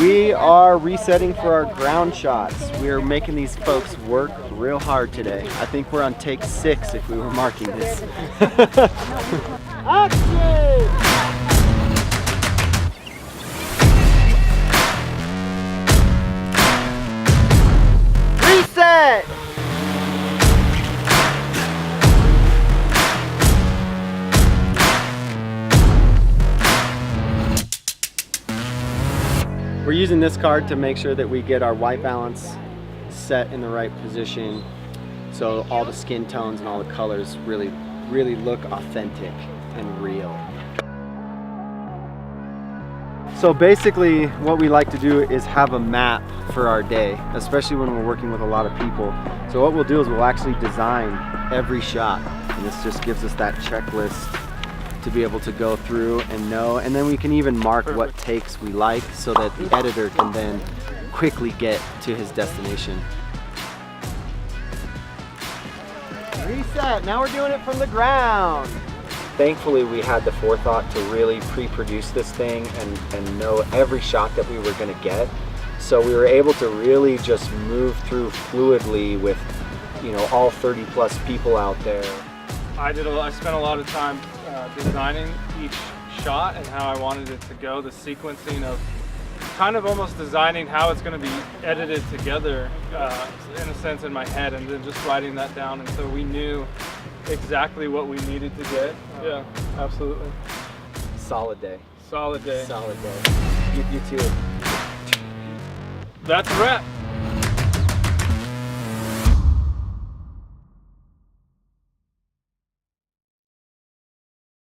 We are resetting for our ground shots. We are making these folks work real hard today. I think we're on take 6 if we were marking this. Action! Reset! We're using this card to make sure that we get our white balance set in the right position so all the skin tones and all the colors really look authentic and real. So basically what we like to do is have a map for our day, especially when we're working with a lot of people. So what we'll do is we'll actually design every shot, and this just gives us that checklist to be able to go through and know, and then we can even mark what takes we like so that the editor can then quickly get to his destination. Reset, now we're doing it from the ground. Thankfully we had the forethought to really pre-produce this thing and know every shot that we were going to get. So we were able to really just move through fluidly with, you know, all 30 plus people out there. I spent a lot of time designing each shot and how I wanted it to go, the sequencing of kind of almost designing how it's going to be edited together in a sense in my head, and then just writing that down, and so we knew exactly what we needed to get. Yeah, absolutely. Solid day. Solid day. Solid day. You too. That's a wrap.